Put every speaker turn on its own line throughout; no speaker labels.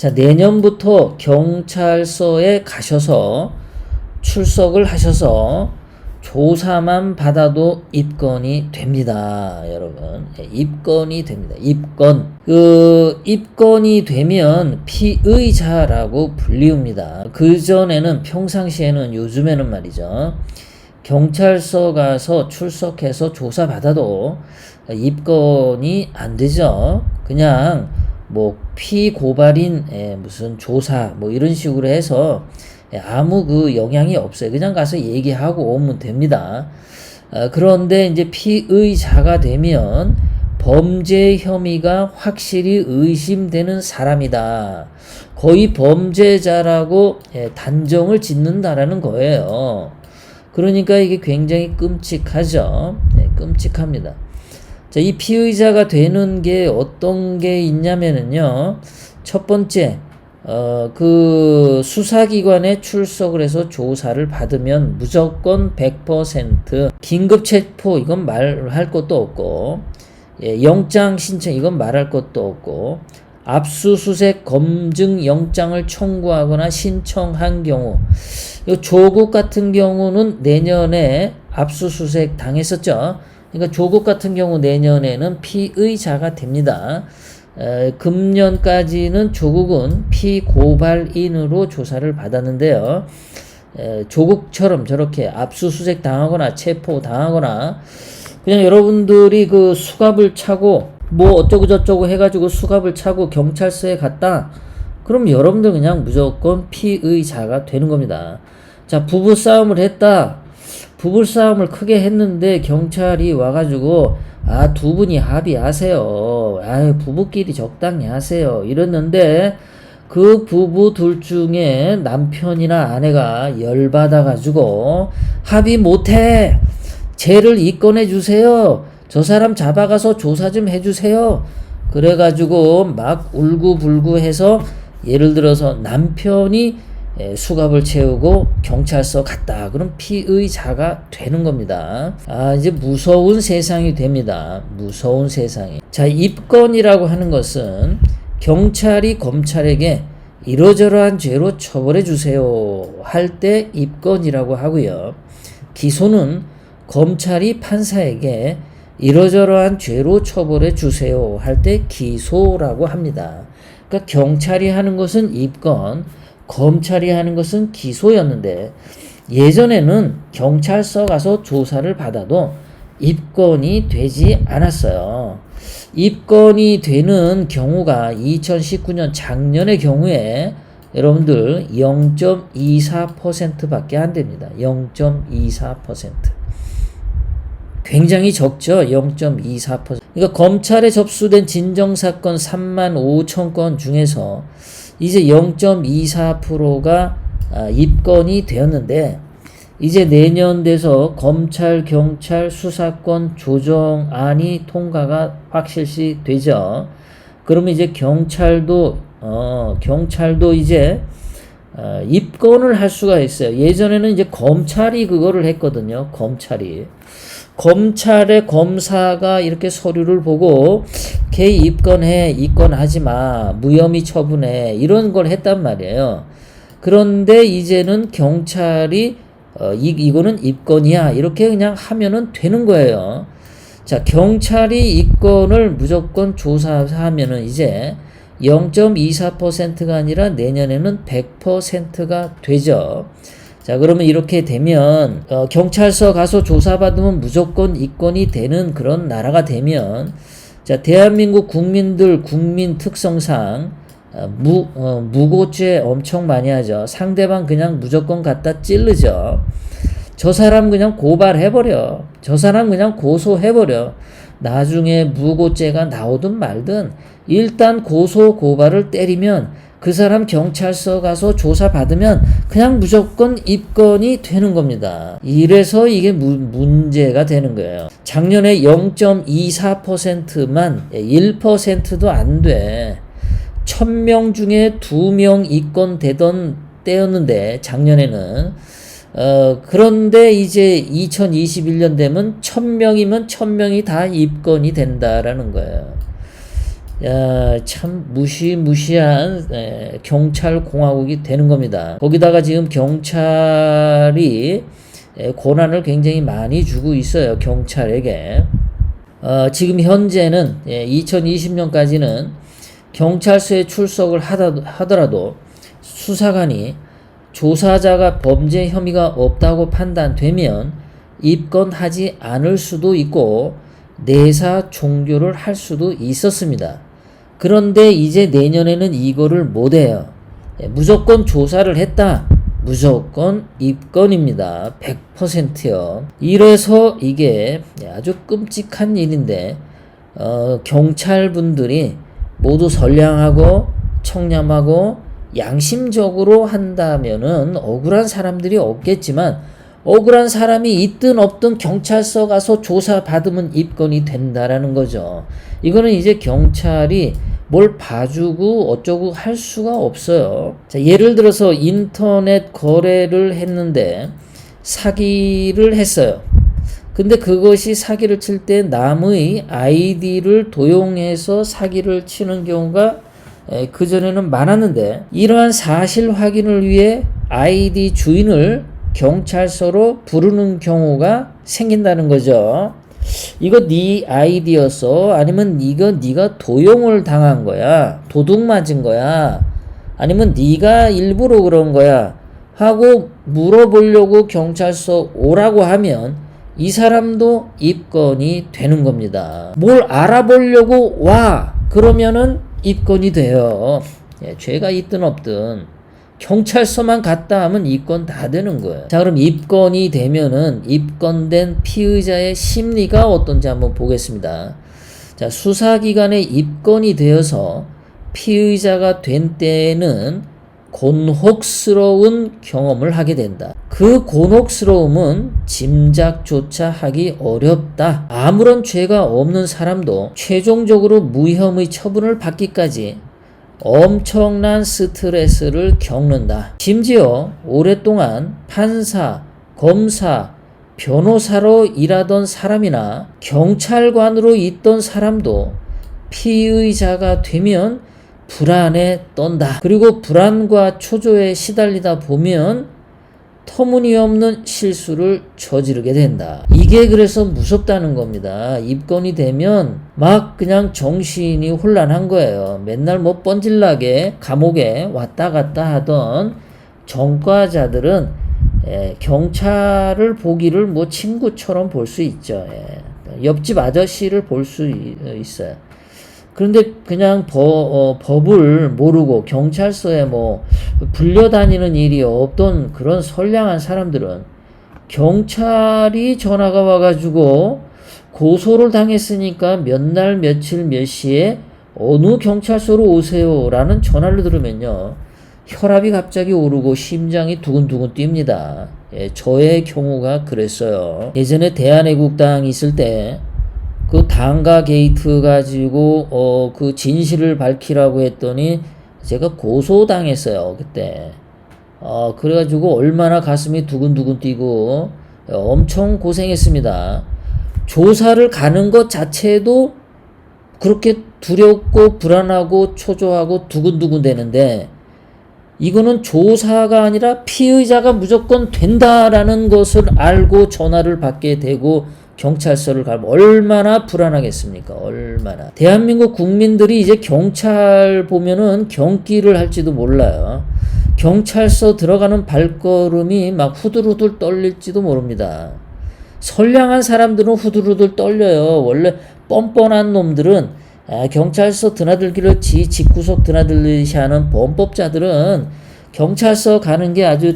자, 내년부터 경찰서에 가셔서 출석을 하셔서 조사만 받아도 입건이 됩니다, 여러분. 입건이 됩니다. 입건이 되면 피의자라고 불리웁니다. 그전에는 평상시에는 요즘에는 말이죠. 경찰서 가서 출석해서 조사 받아도 입건이 안 되죠. 그냥 뭐 피고발인 무슨 조사 뭐 이런 식으로 해서 아무 그 영향이 없어요. 그냥 가서 얘기하고 오면 됩니다. 그런데 이제 피의자가 되면 범죄 혐의가 확실히 의심되는 사람이다. 거의 범죄자라고 단정을 짓는다라는 거예요. 그러니까 이게 굉장히 끔찍하죠. 끔찍합니다. 자, 이 피의자가 되는 게 어떤 게 있냐면은요. 첫 번째, 그 수사기관에 출석을 해서 조사를 받으면 무조건 100% 긴급체포 이건 말할 것도 없고, 영장 신청 이건 말할 것도 없고, 압수수색 검증 영장을 청구하거나 신청한 경우, 조국 같은 경우는 내년에 압수수색 당했었죠. 그러니까 조국 같은 경우 내년에는 피의자가 됩니다. 금년까지는 조국은 피고발인으로 조사를 받았는데요. 조국처럼 저렇게 압수수색 당하거나 체포 당하거나 그냥 여러분들이 그 수갑을 차고 뭐 어쩌고 저쩌고 해가지고 수갑을 차고 경찰서에 갔다. 그럼 여러분들 그냥 무조건 피의자가 되는 겁니다. 자, 부부싸움을 했다. 부부싸움을 크게 했는데 경찰이 와가지고 두 분이 합의하세요. 부부끼리 적당히 하세요. 이랬는데 그 부부 둘 중에 남편이나 아내가 열받아가지고 합의 못해. 쟤를 입건해 주세요. 저 사람 잡아가서 조사 좀 해주세요. 그래가지고 막 울고불고 해서 예를 들어서 남편이 수갑을 채우고 경찰서 갔다. 그럼 피의자가 되는 겁니다. 이제 무서운 세상이 됩니다. 무서운 세상이. 자, 입건이라고 하는 것은 경찰이 검찰에게 이러저러한 죄로 처벌해 주세요 할 때 입건이라고 하고요. 기소는 검찰이 판사에게 이러저러한 죄로 처벌해 주세요 할 때 기소라고 합니다. 그러니까 경찰이 하는 것은 입건, 검찰이 하는 것은 기소였는데 예전에는 경찰서 가서 조사를 받아도 입건이 되지 않았어요. 입건이 되는 경우가 2019년 작년의 경우에 여러분들 0.24%밖에 안 됩니다. 0.24%. 굉장히 적죠. 0.24%. 그러니까 검찰에 접수된 진정사건 35,000건 중에서 이제 0.24%가 입건이 되었는데 이제 내년 돼서 검찰, 경찰 수사권 조정안이 통과가 확실시 되죠. 그러면 이제 경찰도 이제 입건을 할 수가 있어요. 예전에는 이제 검찰이 그거를 했거든요. 검찰의 검사가 이렇게 서류를 보고 걔 입건하지 마, 무혐의 처분해 이런 걸 했단 말이에요. 그런데 이제는 경찰이 이거는 입건이야 이렇게 그냥 하면은 되는 거예요. 자, 경찰이 입건을 무조건 조사하면은 이제 0.24%가 아니라 내년에는 100%가 되죠. 자, 그러면 이렇게 되면 경찰서 가서 조사받으면 무조건 입건이 되는 그런 나라가 되면 자, 대한민국 국민들 국민 특성상 무고죄 엄청 많이 하죠. 상대방 그냥 무조건 갖다 찌르죠. 저 사람 그냥 고발해버려. 저 사람 그냥 고소해버려. 나중에 무고죄가 나오든 말든 일단 고소 고발을 때리면 그 사람 경찰서 가서 조사받으면 그냥 무조건 입건이 되는 겁니다. 이래서 이게 문제가 되는 거예요. 작년에 0.24%만 1%도 안 돼. 1000명 중에 2명 입건되던 때였는데 작년에는 그런데 이제 2021년 되면 1000명이면 1000명이 다 입건이 된다라는 거예요. 참 무시무시한 경찰 공화국이 되는 겁니다. 거기다가 지금 경찰이 고난을 굉장히 많이 주고 있어요. 경찰에게. 지금 현재는 2020년까지는 경찰서에 출석을 하더라도 수사관이 조사자가 범죄 혐의가 없다고 판단되면 입건하지 않을 수도 있고 내사 종결을 할 수도 있었습니다. 그런데 이제 내년에는 이거를 못해요. 무조건 조사를 했다. 무조건 입건입니다. 100%요. 이래서 이게 아주 끔찍한 일인데 경찰분들이 모두 선량하고 청렴하고 양심적으로 한다면은 억울한 사람들이 없겠지만 억울한 사람이 있든 없든 경찰서 가서 조사 받으면 입건이 된다라는 거죠. 이거는 이제 경찰이 뭘 봐주고 어쩌고 할 수가 없어요. 자, 예를 들어서 인터넷 거래를 했는데 사기를 했어요. 근데 그것이 사기를 칠 때 남의 아이디를 도용해서 사기를 치는 경우가 그전에는 많았는데 이러한 사실 확인을 위해 아이디 주인을 경찰서로 부르는 경우가 생긴다는 거죠. 이거 네 아이디였어? 아니면 이거 네가 도용을 당한 거야? 도둑 맞은 거야? 아니면 네가 일부러 그런 거야? 하고 물어보려고 경찰서 오라고 하면 이 사람도 입건이 되는 겁니다. 뭘 알아보려고 와! 그러면은 입건이 돼요. 죄가 있든 없든 경찰서만 갔다 하면 입건 다 되는 거예요. 자, 그럼 입건이 되면은 입건된 피의자의 심리가 어떤지 한번 보겠습니다. 자, 수사기관에 입건이 되어서 피의자가 된 때에는 곤혹스러운 경험을 하게 된다. 그 곤혹스러움은 짐작조차 하기 어렵다. 아무런 죄가 없는 사람도 최종적으로 무혐의 처분을 받기까지 엄청난 스트레스를 겪는다. 심지어 오랫동안 판사, 검사, 변호사로 일하던 사람이나 경찰관으로 있던 사람도 피의자가 되면 불안에 떤다. 그리고 불안과 초조에 시달리다 보면 터무니없는 실수를 저지르게 된다. 이게 그래서 무섭다는 겁니다. 입건이 되면 막 그냥 정신이 혼란한 거예요. 맨날 뭐 뻔질나게 감옥에 왔다 갔다 하던 전과자들은 경찰을 보기를 뭐 친구처럼 볼 수 있죠. 옆집 아저씨를 볼 수 있어요. 그런데 그냥 법을 모르고 경찰서에 뭐 불려다니는 일이 없던 그런 선량한 사람들은 경찰이 전화가 와가지고 고소를 당했으니까 몇 날 며칠 몇 시에 어느 경찰서로 오세요 라는 전화를 들으면요 혈압이 갑자기 오르고 심장이 두근두근 뜁니다. 저의 경우가 그랬어요. 예전에 대한애국당 있을 때 그 당가 게이트 가지고 그 진실을 밝히라고 했더니 제가 고소당했어요 그때. 그래가지고 얼마나 가슴이 두근두근 뛰고 엄청 고생했습니다. 조사를 가는 것 자체도 그렇게 두렵고 불안하고 초조하고 두근두근 되는데 이거는 조사가 아니라 피의자가 무조건 된다라는 것을 알고 전화를 받게 되고 경찰서를 가면 얼마나 불안하겠습니까? 얼마나. 대한민국 국민들이 이제 경찰 보면은 경기를 할지도 몰라요. 경찰서 들어가는 발걸음이 막 후들후들 떨릴지도 모릅니다. 선량한 사람들은 후들후들 떨려요. 원래 뻔뻔한 놈들은 경찰서 드나들기를 지 집구석 드나들듯이 하는 범법자들은 경찰서 가는 게 아주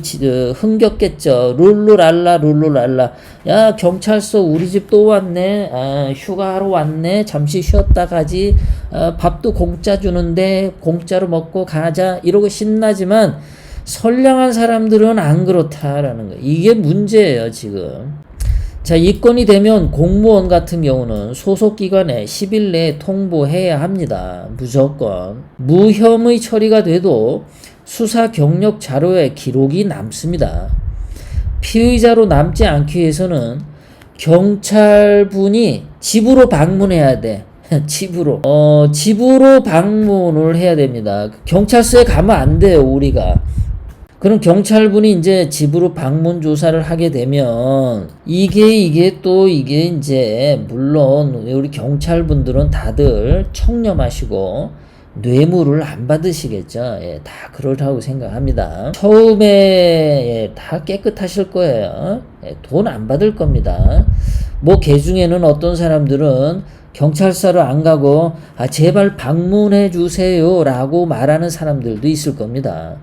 흥겹겠죠. 룰루랄라 룰루랄라. 야 경찰서 우리 집 또 왔네. 휴가하러 왔네. 잠시 쉬었다 가지. 밥도 공짜 주는데 공짜로 먹고 가자. 이러고 신나지만 선량한 사람들은 안 그렇다라는 거예요. 이게 문제예요 지금. 자, 입건이 되면 공무원 같은 경우는 소속기관에 10일 내에 통보해야 합니다. 무조건. 무혐의 처리가 돼도 수사 경력 자료에 기록이 남습니다. 피의자로 남지 않기 위해서는 경찰분이 집으로 방문해야 돼. 집으로 방문을 해야 됩니다. 경찰서에 가면 안 돼요, 우리가. 그럼 경찰분이 이제 집으로 방문 조사를 하게 되면 이게 이제 물론 우리 경찰분들은 다들 청렴하시고 뇌물을 안 받으시겠죠. 예, 다 그렇다고 생각합니다. 처음에 다 깨끗하실 거예요. 돈 안 받을 겁니다. 뭐 개중에는 어떤 사람들은 경찰서로 안 가고 제발 방문해 주세요 라고 말하는 사람들도 있을 겁니다.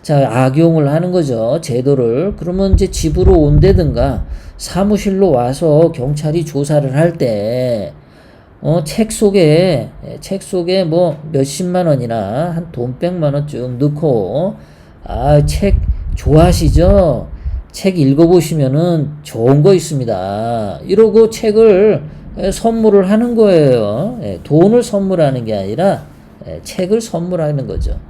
자, 악용을 하는 거죠. 제도를. 그러면 이제 집으로 온다든가 사무실로 와서 경찰이 조사를 할 때 책 속에 뭐 몇십만 원이나 한 돈 100만 원 쭉 넣고 책 좋아하시죠? 책 읽어보시면은 좋은 거 있습니다. 이러고 책을 선물을 하는 거예요. 돈을 선물하는 게 아니라 책을 선물하는 거죠.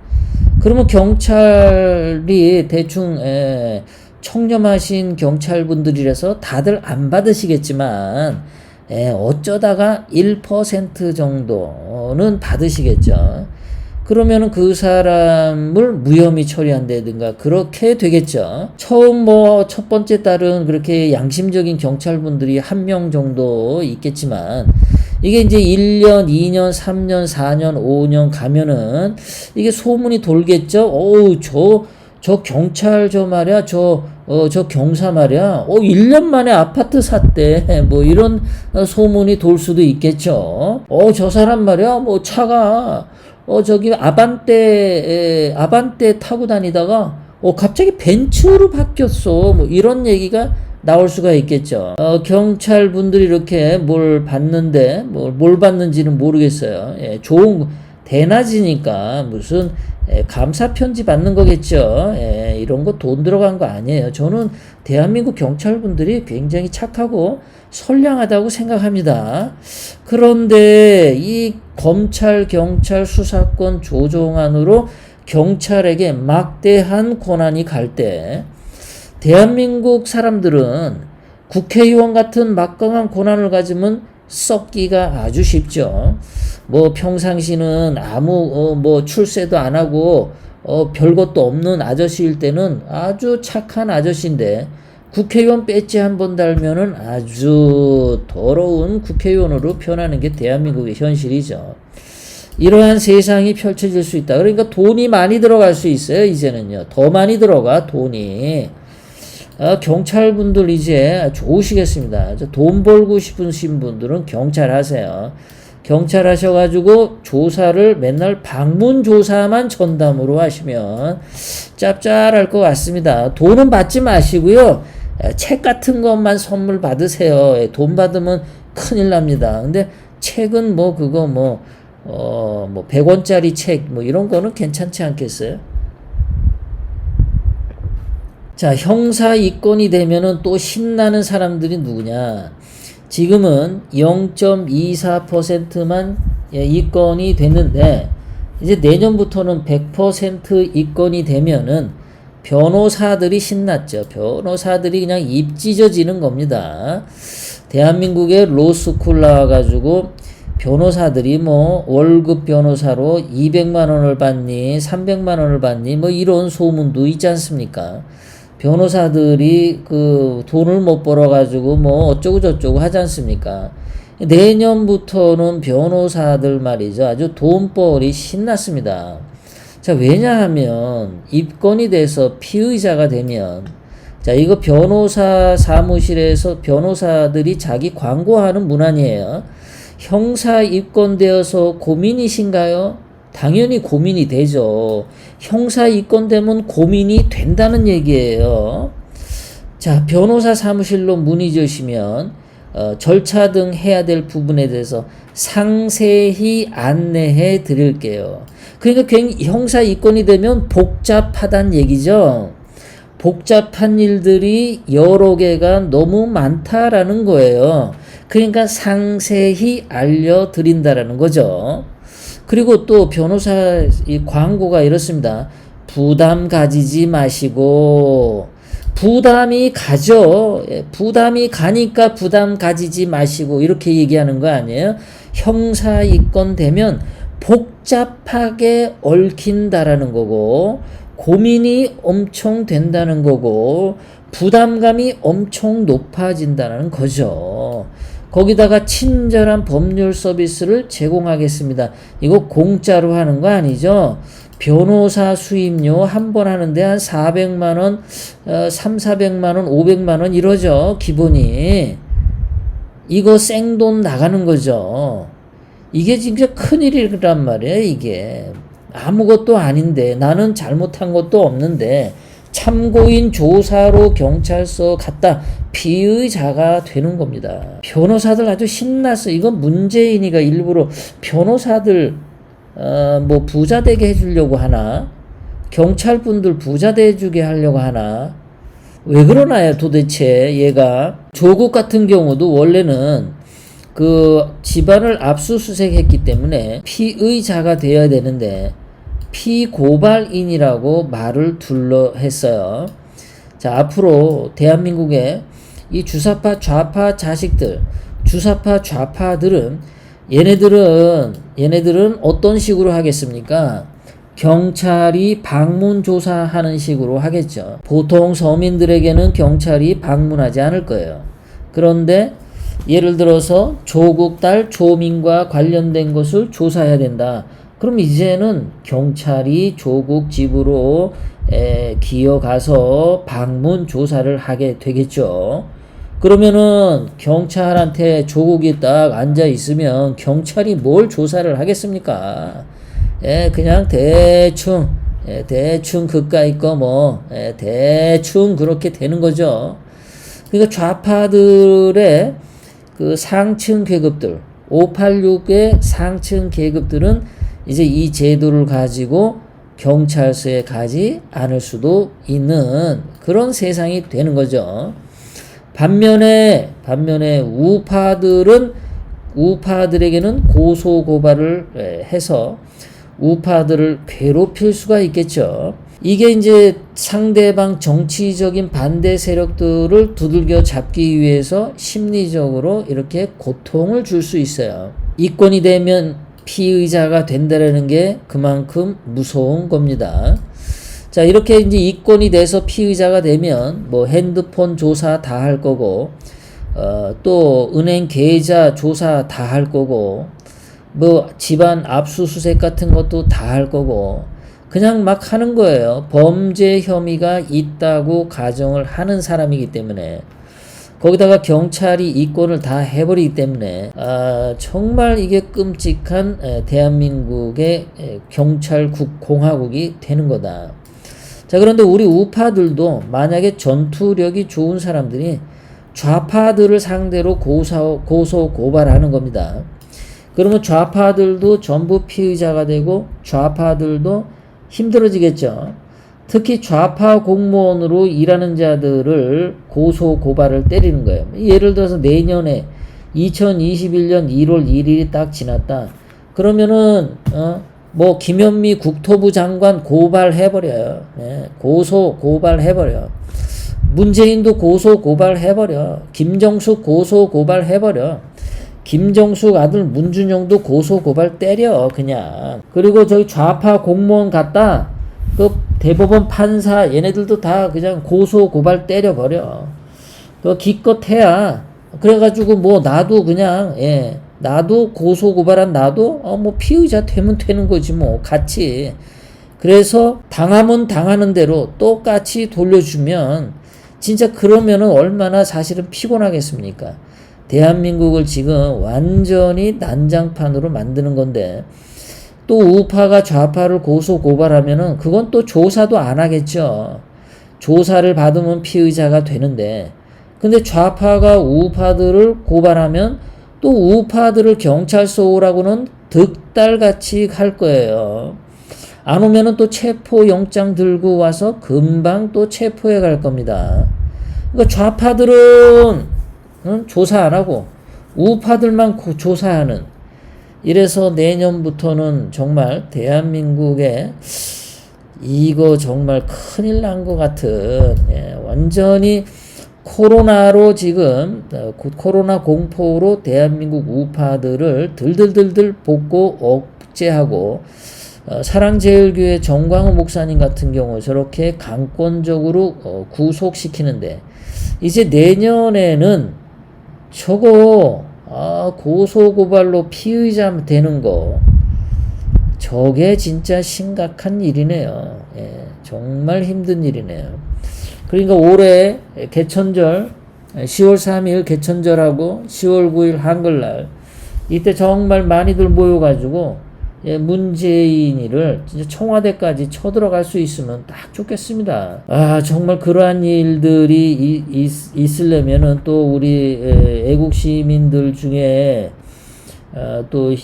그러면 경찰이 대충 청렴하신 경찰분들이라서 다들 안 받으시겠지만 어쩌다가 1% 정도는 받으시겠죠. 그러면은 그 사람을 무혐의 처리한다든가 그렇게 되겠죠. 처음 첫 번째 달은 그렇게 양심적인 경찰분들이 1명 정도 있겠지만 이게 이제 1년, 2년, 3년, 4년, 5년 가면은 이게 소문이 돌겠죠. 저 경찰 말이야, 저 경사 말이야, 1년 만에 아파트 샀대. 뭐 이런 소문이 돌 수도 있겠죠. 저 사람 말이야, 뭐 차가, 저기 아반떼 타고 다니다가, 갑자기 벤츠로 바뀌었어. 뭐 이런 얘기가 나올 수가 있겠죠. 경찰분들이 이렇게 뭘 받는데, 뭘 받는지는 모르겠어요. 좋은, 대낮이니까 무슨 감사 편지 받는 거겠죠. 이런 거 돈 들어간 거 아니에요. 저는 대한민국 경찰분들이 굉장히 착하고 선량하다고 생각합니다. 그런데 이 검찰, 경찰 수사권 조정안으로 경찰에게 막대한 권한이 갈 때 대한민국 사람들은 국회의원 같은 막강한 권한을 가지면 썩기가 아주 쉽죠. 뭐 평상시는 아무 출세도 안 하고 별것도 없는 아저씨일 때는 아주 착한 아저씨인데 국회의원 배지 한번 달면은 아주 더러운 국회의원으로 변하는 게 대한민국의 현실이죠. 이러한 세상이 펼쳐질 수 있다. 그러니까 돈이 많이 들어갈 수 있어요. 이제는요. 더 많이 들어가 돈이. 경찰분들 이제 좋으시겠습니다. 돈 벌고 싶으신 분들은 경찰 하세요. 경찰 하셔가지고 조사를 맨날 방문 조사만 전담으로 하시면 짭짤할 것 같습니다. 돈은 받지 마시고요. 책 같은 것만 선물 받으세요. 돈 받으면 큰일 납니다. 근데 책은 100원짜리 책 이런 거는 괜찮지 않겠어요? 자, 형사 이권이 되면은 또 신나는 사람들이 누구냐? 지금은 0.24%만 이권이 됐는데 이제 내년부터는 100% 이권이 되면은 변호사들이 신났죠. 변호사들이 그냥 입 찢어지는 겁니다. 대한민국의 로스쿨 나와가지고 변호사들이 월급 변호사로 200만 원을 받니 300만 원을 받니 이런 소문도 있지 않습니까? 변호사들이 돈을 못 벌어가지고 어쩌고 저쩌고 하지 않습니까? 내년부터는 변호사들 말이죠. 아주 돈벌이 신났습니다. 자, 왜냐하면 입건이 돼서 피의자가 되면 자, 이거 변호사 사무실에서 변호사들이 자기 광고하는 문안이에요. 형사 입건되어서 고민이신가요? 당연히 고민이 되죠. 형사 입건되면 고민이 된다는 얘기예요. 자, 변호사 사무실로 문의 주시면 절차 등 해야 될 부분에 대해서 상세히 안내해 드릴게요. 그러니까 형사 입건이 되면 복잡하다는 얘기죠. 복잡한 일들이 여러 개가 너무 많다라는 거예요. 그러니까 상세히 알려드린다라는 거죠. 그리고 또 변호사 이 광고가 이렇습니다. 부담 가지지 마시고 부담이 가죠. 예, 부담이 가니까 부담 가지지 마시고 이렇게 얘기하는 거 아니에요? 형사이권 되면 복잡하게 얽힌다라는 거고 고민이 엄청 된다는 거고 부담감이 엄청 높아진다는 거죠. 거기다가 친절한 법률 서비스를 제공하겠습니다. 이거 공짜로 하는 거 아니죠? 변호사 수임료 한 번 하는데 한 400만 원, 400만 원, 500만 원 이러죠. 기본이. 이거 생돈 나가는 거죠. 이게 진짜 큰일이란 말이에요. 이게. 아무것도 아닌데 나는 잘못한 것도 없는데 참고인 조사로 경찰서 갔다 피의자가 되는 겁니다. 변호사들 아주 신났어. 이건 문재인이가 일부러 변호사들 뭐 부자 되게 해주려고 하나? 경찰분들 부자 되게 하려고 하나? 왜 그러나요 도대체 얘가? 조국 같은 경우도 원래는 그 집안을 압수수색했기 때문에 피의자가 되어야 되는데 피고발인이라고 말을 둘러 했어요. 자, 앞으로 대한민국의 이 주사파 좌파 자식들, 주사파 좌파들은 얘네들은 어떤 식으로 하겠습니까? 경찰이 방문 조사하는 식으로 하겠죠. 보통 서민들에게는 경찰이 방문하지 않을 거예요. 그런데 예를 들어서 조국 딸 조민과 관련된 것을 조사해야 된다. 그럼 이제는 경찰이 조국 집으로 기어가서 방문 조사를 하게 되겠죠. 그러면은 경찰한테 조국이 딱 앉아 있으면 경찰이 뭘 조사를 하겠습니까? 그냥 대충 그까이 거 대충 그렇게 되는 거죠. 그러니까 좌파들의 그 상층 계급들, 586의 상층 계급들은 이제 이 제도를 가지고 경찰서에 가지 않을 수도 있는 그런 세상이 되는 거죠. 반면에 우파들에게는 고소 고발을 해서 우파들을 괴롭힐 수가 있겠죠. 이게 이제 상대방 정치적인 반대 세력들을 두들겨 잡기 위해서 심리적으로 이렇게 고통을 줄 수 있어요. 이권이 되면 피의자가 된다라는 게 그만큼 무서운 겁니다. 자, 이렇게 이제 이권이 돼서 피의자가 되면 뭐 핸드폰 조사 다 할 거고, 또 은행 계좌 조사 다 할 거고, 뭐 집안 압수수색 같은 것도 다 할 거고, 그냥 막 하는 거예요. 범죄 혐의가 있다고 가정을 하는 사람이기 때문에. 거기다가 경찰이 이권을 다 해버리기 때문에 정말 이게 끔찍한 대한민국의 경찰국 공화국이 되는 거다. 자, 그런데 우리 우파들도 만약에 전투력이 좋은 사람들이 좌파들을 상대로 고소 고발하는 겁니다. 그러면 좌파들도 전부 피의자가 되고 좌파들도 힘들어지겠죠. 특히 좌파 공무원으로 일하는 자들을 고소 고발을 때리는 거예요. 예를 들어서 내년에 2021년 1월 1일이 딱 지났다. 그러면은 뭐 김현미 국토부 장관 고발해버려요. 고소 고발해버려. 문재인도 고소 고발해버려. 김정숙 고소 고발해버려. 김정숙 아들 문준영도 고소 고발 때려 그냥. 그리고 저기 좌파 공무원 갔다 그 대법원 판사 얘네들도 다 그냥 고소 고발 때려버려. 그 기껏 해야 그래가지고 뭐 나도 그냥 나도 고소 고발한 나도 뭐 피의자 되면 되는 거지 뭐 같이. 그래서 당하면 당하는 대로 똑같이 돌려주면 진짜 그러면은 얼마나 사실은 피곤하겠습니까? 대한민국을 지금 완전히 난장판으로 만드는 건데 또 우파가 좌파를 고소 고발하면은 그건 또 조사도 안 하겠죠. 조사를 받으면 피의자가 되는데 근데 좌파가 우파들을 고발하면 또 우파들을 경찰서 오라고는 득달같이 할 거예요. 안 오면은 또 체포영장 들고 와서 금방 또 체포해 갈 겁니다. 그러니까 좌파들은 조사 안 하고 우파들만 조사하는. 이래서 내년부터는 정말 대한민국에 이거 정말 큰일 난 것 같은 완전히 코로나로 지금 코로나 공포로 대한민국 우파들을 들들들들 볶고 억제하고 사랑제일교회 정광훈 목사님 같은 경우 저렇게 강권적으로 구속시키는데 이제 내년에는 저거 고소고발로 피의자 되는 거 저게 진짜 심각한 일이네요. 예, 정말 힘든 일이네요. 그러니까 올해 개천절 10월 3일 개천절하고 10월 9일 한글날 이때 정말 많이들 모여가지고 문재인이를 진짜 청와대까지 쳐들어갈 수 있으면 딱 좋겠습니다. 정말 그러한 일들이 있으려면은 또 우리 애국 시민들 중에 또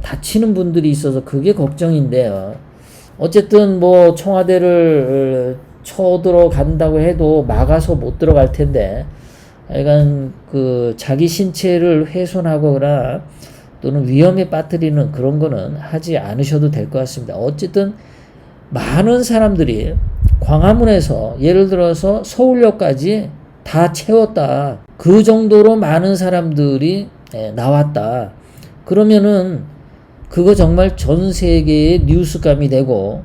다치는 분들이 있어서 그게 걱정인데요. 어쨌든 뭐 청와대를 쳐들어간다고 해도 막아서 못 들어갈 텐데, 약간 그 자기 신체를 훼손하거나 또는 위험에 빠뜨리는 그런 거는 하지 않으셔도 될 것 같습니다. 어쨌든 많은 사람들이 광화문에서 예를 들어서 서울역까지 다 채웠다. 그 정도로 많은 사람들이 나왔다. 그러면은 그거 정말 전 세계의 뉴스감이 되고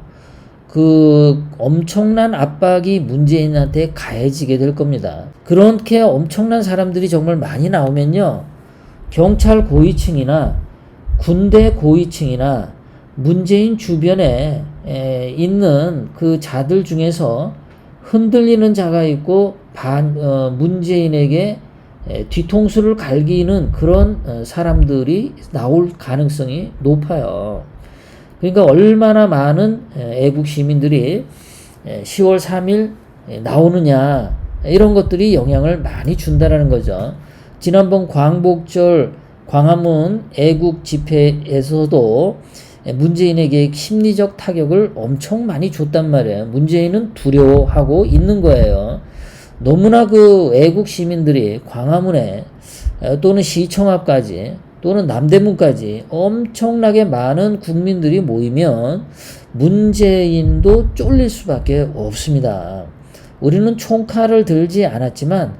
그 엄청난 압박이 문재인한테 가해지게 될 겁니다. 그렇게 엄청난 사람들이 정말 많이 나오면요, 경찰 고위층이나 군대 고위층이나 문재인 주변에 있는 그 자들 중에서 흔들리는 자가 있고 문재인에게 뒤통수를 갈기는 그런 사람들이 나올 가능성이 높아요. 그러니까 얼마나 많은 애국 시민들이 10월 3일 나오느냐, 이런 것들이 영향을 많이 준다라는 거죠. 지난번 광복절 광화문 애국 집회에서도 문재인에게 심리적 타격을 엄청 많이 줬단 말이에요. 문재인은 두려워하고 있는 거예요. 너무나 그 애국 시민들이 광화문에 또는 시청 앞까지 또는 남대문까지 엄청나게 많은 국민들이 모이면 문재인도 쫄릴 수밖에 없습니다. 우리는 총칼을 들지 않았지만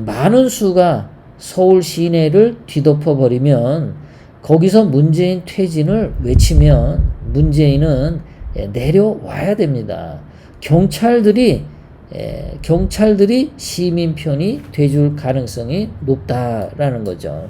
많은 수가 서울 시내를 뒤덮어버리면 거기서 문재인 퇴진을 외치면 문재인은 내려와야 됩니다. 경찰들이 시민 편이 돼줄 가능성이 높다라는 거죠.